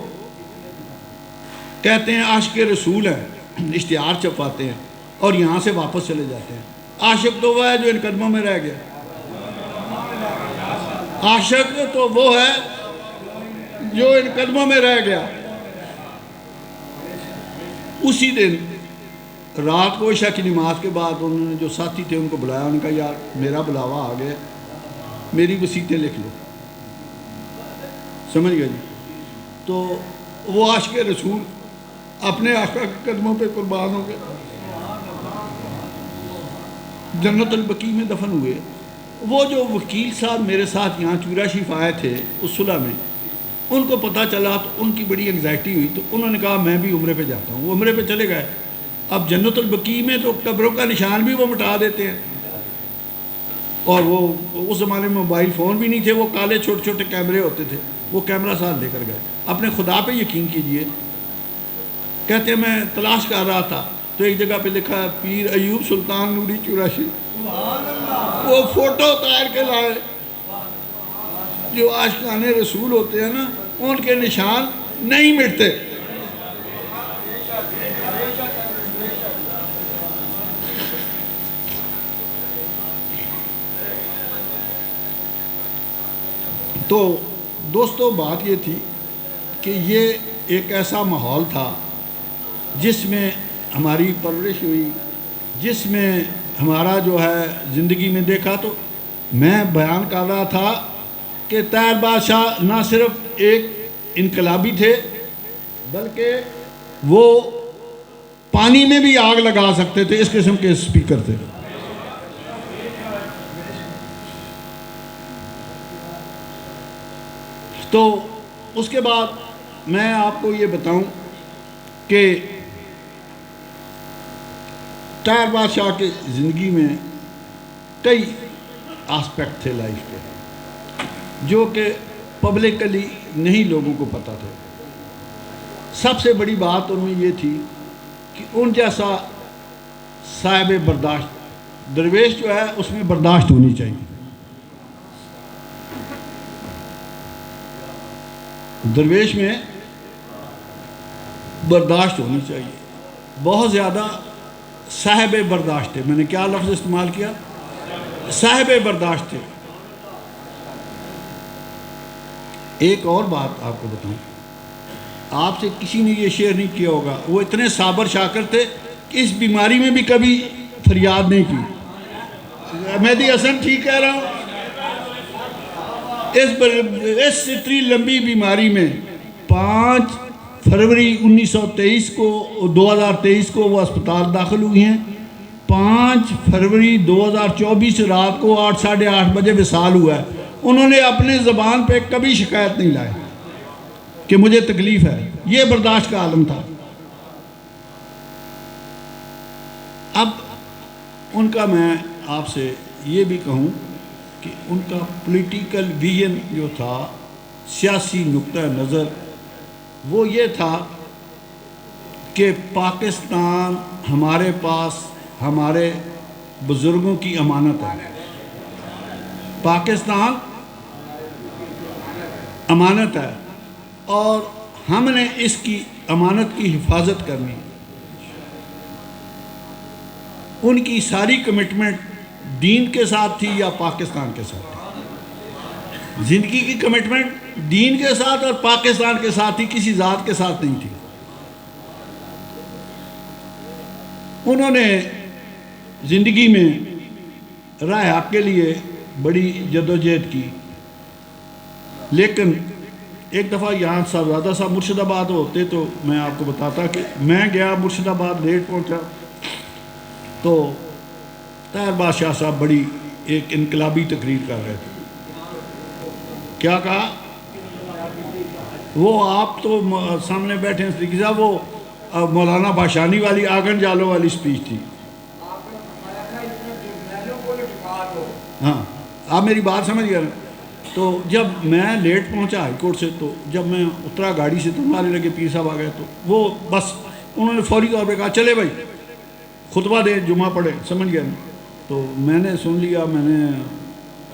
کہتے ہیں عاشق رسول ہیں, اشتہار چھپاتے ہیں اور یہاں سے واپس چلے جاتے ہیں. عاشق تو وہ ہے جو ان قدموں میں رہ گیا. عاشق تو وہ ہے جو ان قدموں میں رہ گیا. اسی دن رات کو عشاء کی نماز کے بعد انہوں نے جو ساتھی تھے ان کو بلایا. ان کا یار میرا بلاوا آ گیا, میری وصیتیں لکھ لو. سمجھ گئے جی. تو وہ عاشق رسول اپنے آقا کے قدموں پہ قربان ہو گئے, جنت البقیع میں دفن ہوئے. وہ جو وکیل صاحب میرے ساتھ یہاں چورا شریف آئے تھے اس صلح میں, ان کو پتہ چلا تو ان کی بڑی انگزائٹی ہوئی. تو انہوں نے کہا میں بھی عمرے پہ جاتا ہوں. وہ عمرے پہ چلے گئے. اب جنت البقیع میں تو قبروں کا نشان بھی وہ مٹا دیتے ہیں, اور وہ اس زمانے میں موبائل فون بھی نہیں تھے, وہ کالے چھوٹے چھوٹے کیمرے ہوتے تھے. وہ کیمرہ ساتھ لے کر گئے. اپنے خدا پہ یقین کیجئے. کہتے ہیں میں تلاش کر رہا تھا تو ایک جگہ پہ لکھا ہے پیر ایوب سلطان نوری چوراشی. وہ فوٹو اتار کے لائے. جو عاشقان رسول ہوتے ہیں نا ان کے نشان نہیں مٹتے. تو دوستو بات یہ تھی کہ یہ ایک ایسا ماحول تھا جس میں ہماری پرورش ہوئی, جس میں ہمارا جو ہے زندگی میں دیکھا. تو میں بیان کر رہا تھا کہ طاہر بادشاہ نہ صرف ایک انقلابی تھے بلکہ وہ پانی میں بھی آگ لگا سکتے تھے. اس قسم کے اسپیکر تھے. تو اس کے بعد میں آپ کو یہ بتاؤں کہ طاہر بادشاہ کے زندگی میں کئی آسپیکٹ تھے لائف کے جو کہ پبلکلی نہیں لوگوں کو پتہ تھے. سب سے بڑی بات ان میں یہ تھی کہ ان جیسا صاحب برداشت, درویش جو ہے اس میں برداشت ہونی چاہیے. درویش میں برداشت ہونی چاہیے. بہت زیادہ صاحب برداشت تھے. میں نے کیا لفظ استعمال کیا؟ صاحب برداشت تھے. ایک اور بات آپ کو بتاؤں, آپ سے کسی نے یہ شیئر نہیں کیا ہوگا, وہ اتنے صابر شاکر تھے کہ اس بیماری میں بھی کبھی فریاد نہیں کی. مہدی حسن ٹھیک کہہ رہا ہوں؟ اس اتنی لمبی بیماری میں 5 فروری 1923 کو 2023 کو وہ اسپتال داخل ہوئی ہیں. 5 فروری 2024 رات کو 8 ساڑھے 8 بجے وصال ہوا ہے. انہوں نے اپنے زبان پہ کبھی شکایت نہیں لائی کہ مجھے تکلیف ہے. یہ برداشت کا عالم تھا. اب ان کا میں آپ سے یہ بھی کہوں کہ ان کا پولیٹیکل ویژن جو تھا, سیاسی نقطہ نظر, وہ یہ تھا کہ پاکستان ہمارے پاس ہمارے بزرگوں کی امانت ہے. پاکستان امانت ہے اور ہم نے اس کی امانت کی حفاظت کرنی. ان کی ساری کمٹمنٹ دین کے ساتھ تھی یا پاکستان کے ساتھ تھی؟ زندگی کی کمٹمنٹ دین کے ساتھ اور پاکستان کے ساتھ تھی, کسی ذات کے ساتھ نہیں تھی. انہوں نے زندگی میں رائے حق کے لیے بڑی جدوجہد کی. لیکن ایک دفعہ یہاں صاحبزادہ صاحب مرشد آباد ہوتے تو میں آپ کو بتاتا کہ میں گیا مرشد آباد, لیٹ پہنچا. تو طاہر بادشاہ صاحب بڑی ایک انقلابی تقریر کر رہے تھے. کیا کہا؟ وہ آپ تو سامنے بیٹھے ہیں صدیقی صاحب, وہ مولانا باشانی والی آگن جالوں والی سپیچ تھی. ہاں آپ میری بات سمجھ گئے. تو جب میں لیٹ پہنچا ہائی کورٹ سے، تو جب میں اترا گاڑی سے تو مارے لگے پیر صاحب آ گئے، تو وہ بس انہوں نے فوری طور پہ کہا چلے بھائی خطبہ دیں، جمعہ پڑھے، سمجھ گیا نا؟ تو میں نے سن لیا، میں نے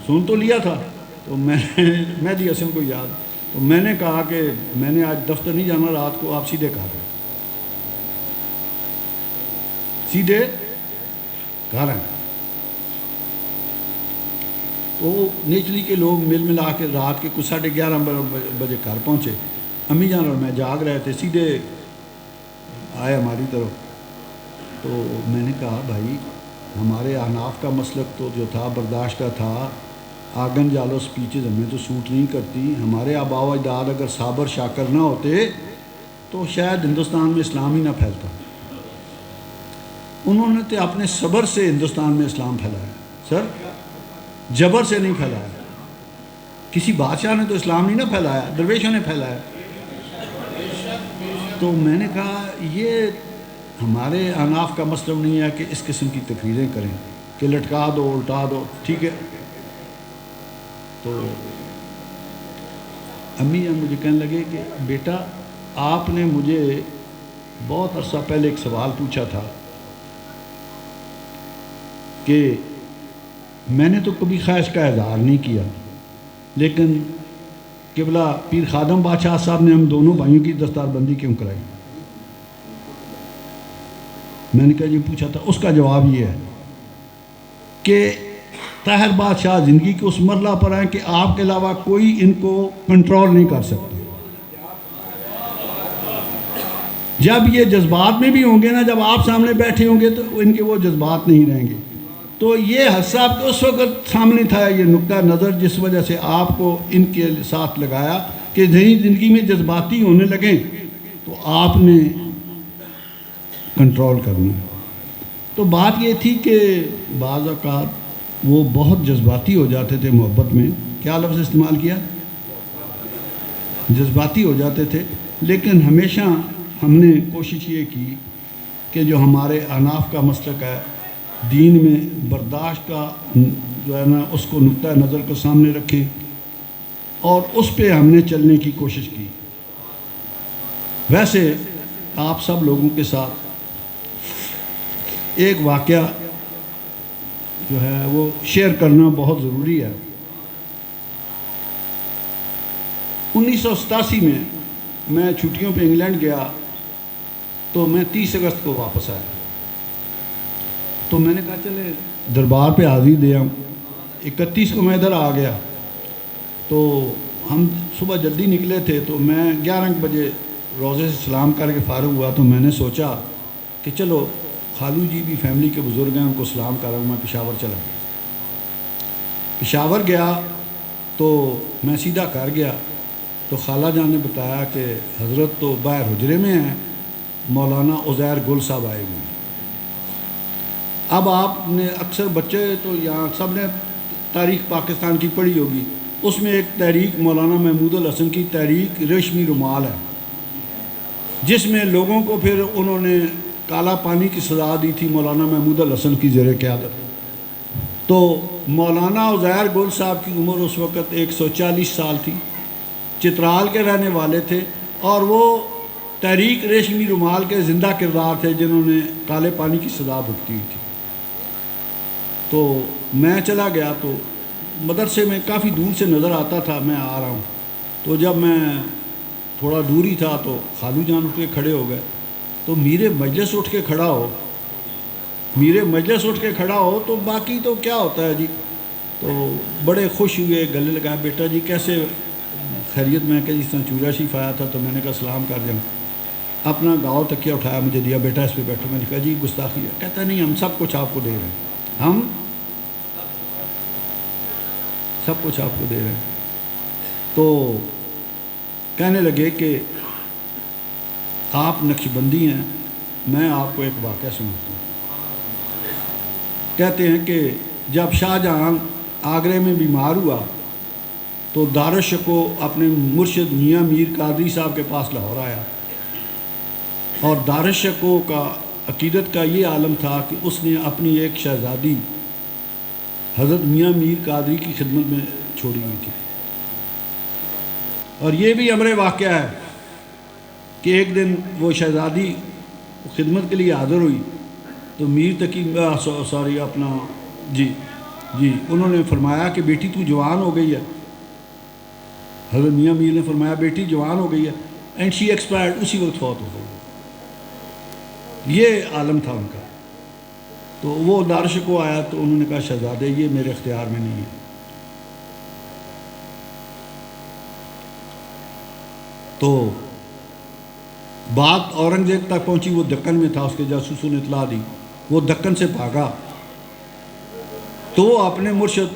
سن تو لیا تھا، تو میں دی حسن کو یاد، تو میں نے کہا کہ میں نے آج دفتر نہیں جانا رات کو، آپ سیدھے گھر ہیں، سیدھے گھر ہیں۔ تو نیچلی کے لوگ مل ملا کے رات کے کچھ 11:30 بجے گھر پہنچے، امی جان اور میں جاگ رہے تھے، سیدھے آئے ہماری طرف۔ تو میں نے کہا بھائی ہمارے احناف کا مسلک تو جو تھا برداشت کا تھا، آگن جالو سپیچز ہمیں تو سوٹ نہیں کرتی، ہمارے آباء و اجداد اگر صابر شاکر نہ ہوتے تو شاید ہندوستان میں اسلام ہی نہ پھیلتا۔ انہوں نے تو اپنے صبر سے ہندوستان میں اسلام پھیلایا سر، جبر سے نہیں پھیلایا۔ کسی بادشاہ نے تو اسلام نہیں نہ پھیلایا، درویشوں نے پھیلایا۔ تو میں نے کہا یہ ہمارے احناف کا مسلب نہیں ہے کہ اس قسم کی تقریریں کریں کہ لٹکا دو الٹا دو، ٹھیک ہے۔ تو امی جان مجھے کہنے لگے کہ بیٹا آپ نے مجھے بہت عرصہ پہلے ایک سوال پوچھا تھا کہ میں نے تو کبھی خواہش کا اظہار نہیں کیا، لیکن قبلہ پیر خادم بادشاہ صاحب نے ہم دونوں بھائیوں کی دستار بندی کیوں کرائی؟ میں نے کہا جی پوچھا تھا، اس کا جواب یہ ہے کہ طاہر بادشاہ زندگی کے اس مرحلہ پر ہیں کہ آپ کے علاوہ کوئی ان کو کنٹرول نہیں کر سکتا۔ جب یہ جذبات میں بھی ہوں گے نا، جب آپ سامنے بیٹھے ہوں گے تو ان کے وہ جذبات نہیں رہیں گے۔ تو یہ حصہ اس وقت سامنے تھا، یہ نقطہ نظر جس وجہ سے آپ کو ان کے ساتھ لگایا کہ زندگی میں جذباتی ہونے لگیں تو آپ نے کنٹرول کرنا۔ تو بات یہ تھی کہ بعض اوقات وہ بہت جذباتی ہو جاتے تھے محبت میں، کیا لفظ استعمال کیا؟ جذباتی ہو جاتے تھے، لیکن ہمیشہ ہم نے کوشش یہ کی کہ جو ہمارے احناف کا مسلک ہے، دین میں برداشت کا جو ہے نا اس کو نقطہ نظر کو سامنے رکھیں اور اس پہ ہم نے چلنے کی کوشش کی۔ ویسے آپ سب لوگوں کے ساتھ ایک واقعہ جو ہے وہ شیئر کرنا بہت ضروری ہے۔ 1987 میں میں چھٹیوں پہ انگلینڈ گیا، تو میں 30 اگست کو واپس آیا۔ تو میں نے کہا چلے دربار پہ حاضری دے آؤں۔ 31 کو میں ادھر آ گیا، تو ہم صبح جلدی نکلے تھے، تو میں 11 بجے روضے سے سلام کر کے فارغ ہوا، تو میں نے سوچا کہ چلو خالو جی بھی فیملی کے بزرگ ہیں، ان کو سلام کر رہا ہوں، میں پشاور چلا گیا۔ پشاور گیا تو میں سیدھا گھر گیا، تو خالہ جان نے بتایا کہ حضرت تو باہر حجرے میں ہیں، مولانا عزیر گل صاحب آئے ہوئے ہیں۔ اب آپ نے اکثر بچے تو یہاں سب نے تاریخ پاکستان کی پڑھی ہوگی، اس میں ایک تحریک مولانا محمود الحسن کی تحریک ریشمی رومال ہے، جس میں لوگوں کو پھر انہوں نے کالا پانی کی سزا دی تھی مولانا محمود الحسن کی زیر قیادت۔ تو مولانا عزیر گل صاحب کی عمر اس وقت 140 سال تھی، چترال کے رہنے والے تھے، اور وہ تحریک ریشمی رومال کے زندہ کردار تھے جنہوں نے کالے پانی کی سزا بھگتی ہوئی تھی۔ تو میں چلا گیا، تو مدرسے میں کافی دور سے نظر آتا تھا میں آ رہا ہوں، تو جب میں تھوڑا دور ہی تھا تو خالو جان اٹھ کے کھڑے ہو گئے، تو میرے مجلس اٹھ کے کھڑا ہو، میرے مجلس اٹھ کے کھڑا ہو تو باقی تو کیا ہوتا ہے جی۔ تو بڑے خوش ہوئے، گلے لگایا، بیٹا جی کیسے خیریت؟ میں کہ جس طرح چورا شریف آیا تھا، تو میں نے کہا سلام کر دیں۔ اپنا گاؤں تکیہ اٹھایا، مجھے دیا، بیٹا اس پہ بیٹھو۔ میں نے کہا جی گستاخی ہے۔ کہتا نہیں، ہم سب کچھ آپ کو دے رہے ہیں، ہم سب کچھ آپ کو دے رہے ہیں۔ تو کہنے لگے کہ آپ نقشبندی ہیں، میں آپ کو ایک واقعہ سناتا ہوں۔ کہتے ہیں کہ جب شاہ جہاں آگرے میں بیمار ہوا تو دارالشکو اپنے مرشد میاں میر قادری صاحب کے پاس لاہور آیا، اور دارالشکو کا عقیدت کا یہ عالم تھا کہ اس نے اپنی ایک شہزادی حضرت میاں میر قادری کی خدمت میں چھوڑی ہوئی تھی۔ اور یہ بھی امر واقعہ ہے کہ ایک دن وہ شہزادی خدمت کے لیے حاضر ہوئی تو میر تقی سوری اپنا جی انہوں نے فرمایا کہ بیٹی تو جوان ہو گئی ہے. حضرت میاں میر نے فرمایا بیٹی جوان ہو گئی ہے. اینڈ شی ایکسپائرڈ، اسی وقت فوت ہو گئی. یہ عالم تھا ان کا. تو وہ دارش کو آیا تو انہوں نے کہا شہزادے یہ میرے اختیار میں نہیں ہے. تو بات اورنگزیب تک پہنچی، وہ دکن میں تھا، اس کے جاسوسوں نے اطلاع دی، وہ دکن سے بھاگا تو وہ اپنے مرشد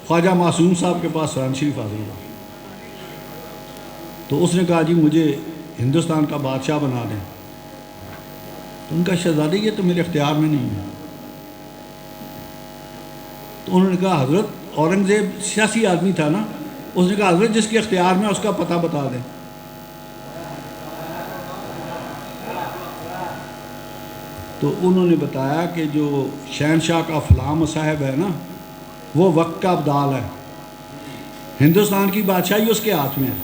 خواجہ معصوم صاحب کے پاس سرحان شریف حاضر ہوا. تو اس نے کہا جی مجھے ہندوستان کا بادشاہ بنا دیں. تو ان کا شہزادے یہ تو میرے اختیار میں نہیں ہے. تو انہوں نے کہا حضرت اورنگزیب سیاسی آدمی تھا نا، اس نے کہا حضرت جس کے اختیار میں اس کا پتہ بتا دیں. تو انہوں نے بتایا کہ جو شہنشاہ کا فلاں مصاحب ہے نا وہ وقت کا ابدال ہے، ہندوستان کی بادشاہی اس کے ہاتھ میں ہے.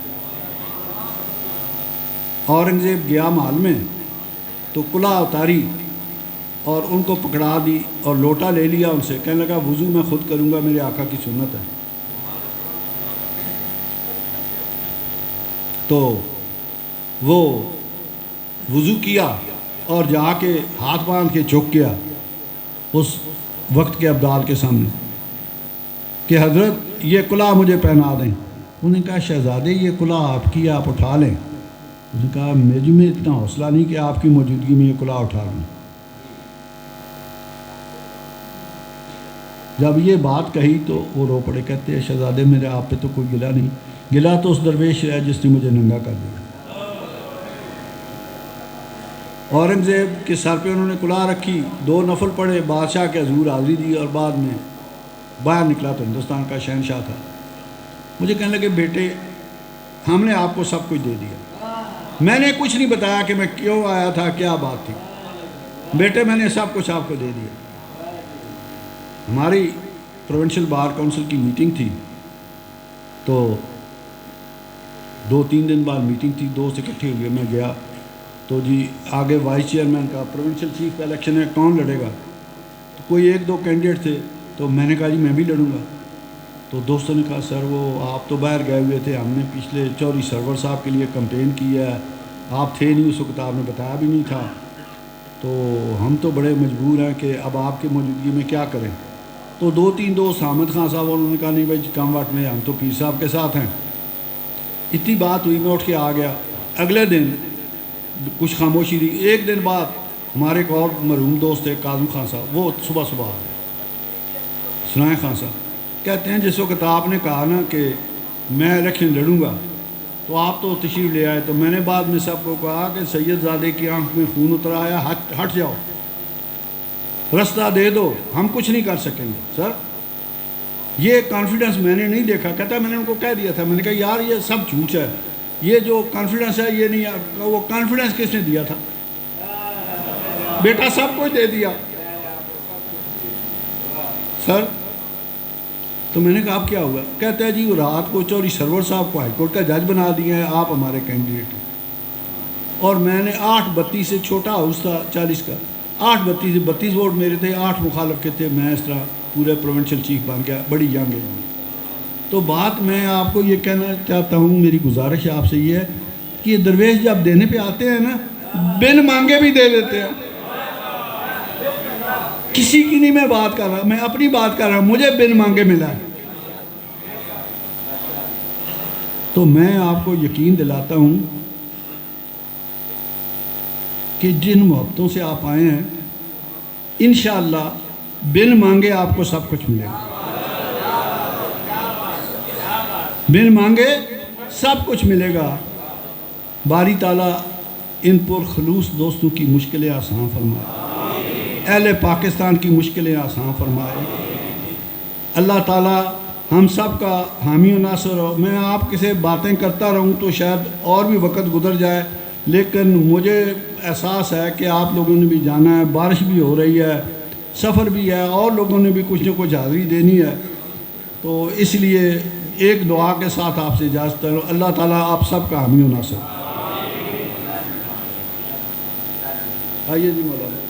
اورنگزیب گیا محل میں تو کلہ اتاری اور ان کو پکڑا دی اور لوٹا لے لیا ان سے، کہنے لگا وضو میں خود کروں گا، میرے آقا کی سنت ہے. تو وہ وضو کیا اور جا کے ہاتھ باندھ کے جھک گیا اس وقت کے ابدال کے سامنے کہ حضرت یہ کلہ مجھے پہنا دیں. انہوں نے کہا شہزادے یہ کلہ آپ کی، آپ اٹھا لیں. انہوں نے کہا مجھ میں اتنا حوصلہ نہیں کہ آپ کی موجودگی میں یہ کلہ اٹھا لوں. جب یہ بات کہی تو وہ رو پڑے، کہتے ہیں شہزادے میرے آپ پہ تو کوئی گلہ نہیں، گلہ تو اس درویش ہے جس نے مجھے ننگا کر دیا. اورنگزیب کے سر پہ انہوں نے کلہ رکھی، 2 نفل پڑھے، بادشاہ کے حضور حاضری دی اور بعد میں باہر نکلا تو ہندوستان کا شہنشاہ تھا. مجھے کہنے لگے بیٹے ہم نے آپ کو سب کچھ دے دیا، میں نے کچھ نہیں بتایا کہ میں کیوں آیا تھا، کیا بات تھی. بیٹے میں نے سب کچھ آپ کو دے دیا. ہماری پروونشل بار کونسل کی میٹنگ تھی تو 2-3 دن بعد میٹنگ تھی، دوست اکٹھے ہوئے، میں گیا تو جی آگے وائس چیئرمین کا پروونشل چیف کا الیکشن ہے، کون لڑے گا؟ تو کوئی 1-2 کینڈیڈیٹ تھے تو میں نے کہا جی میں بھی لڑوں گا. تو دوستوں نے کہا سر وہ آپ تو باہر گئے ہوئے تھے، ہم نے پچھلے چودھری سرور صاحب کے لیے کمپین کی ہے، آپ تھے نہیں اس وقت، آپ نے بتایا بھی نہیں تھا، تو ہم تو بڑے مجبور ہیں کہ اب آپ کی موجودگی میں کیا کریں. تو 2-3 دوست حامد خان صاحب، انہوں نے کہا نہیں بھائی کام واٹ میں ہم تو پیر صاحب کے ساتھ ہیں. اتنی بات ہوئی، میں اٹھ کے آ گیا. اگلے دن کچھ خاموشی رہی. 1 دن بعد ہمارے ایک اور مرحوم دوست تھے کاظم خان صاحب، وہ صبح آ گئے. سنائے خان صاحب کہتے ہیں جس وقت آپ نے کہا نا کہ میں الیکشن لڑوں گا تو آپ تو تشریف لے آئے، تو میں نے بعد میں سب کو کہا کہ سید زادے کی آنکھ میں خون اتر آیا، ہٹ جاؤ، رستہ دے دو، ہم کچھ نہیں کر سکیں گے. سر یہ کانفیڈنس میں نے نہیں دیکھا. کہتا ہے میں نے ان کو کہہ دیا تھا، میں نے کہا یار یہ سب جھوٹ ہے، یہ جو کانفیڈنس ہے یہ نہیں. وہ کانفیڈنس کس نے دیا تھا؟ بیٹا سب کچھ دے دیا. سر تو میں نے کہا اب کیا ہوا؟ کہتا ہے جی وہ رات کو چودھری سرور صاحب کو ہائی کورٹ کا جج بنا دیا ہے، آپ ہمارے کینڈیڈیٹ ہیں. اور میں نے 8-32 سے چھوٹا ہاؤس تھا 40 کا، 8-32 سے 32 ووٹ میرے تھے، 8 مخالف کے تھے، میں اس طرح پورے پروونشل چیف بن گیا. بڑی ینگ ایج میں. تو بات میں آپ کو یہ کہنا چاہتا ہوں، میری گزارش آپ سے یہ ہے کہ یہ درویش جب دینے پہ آتے ہیں نا بن مانگے بھی دے دیتے ہیں. کسی کی نہیں میں بات کر رہا، میں اپنی بات کر رہا ہوں، مجھے بن مانگے ملا ہے. تو میں آپ کو یقین دلاتا ہوں کہ جن محبتوں سے آپ آئے ہیں انشاءاللہ بن مانگے آپ کو سب کچھ ملے گا. بن مانگے سب کچھ ملے گا. باری تعالیٰ ان پر خلوص دوستوں کی مشکلیں آسان فرمائے، اہل پاکستان کی مشکلیں آسان فرمائے. اللہ تعالیٰ ہم سب کا حامی و ناصر ہو. میں آپ سے باتیں کرتا رہوں تو شاید اور بھی وقت گزر جائے، لیکن مجھے احساس ہے کہ آپ لوگوں نے بھی جانا ہے، بارش بھی ہو رہی ہے، سفر بھی ہے، اور لوگوں نے بھی کچھ نہ کچھ حاضری دینی ہے. تو اس لیے ایک دعا کے ساتھ آپ سے اجازت کرو. اللہ تعالیٰ آپ سب کا حامی و ناصر. آئیے جی مولانا.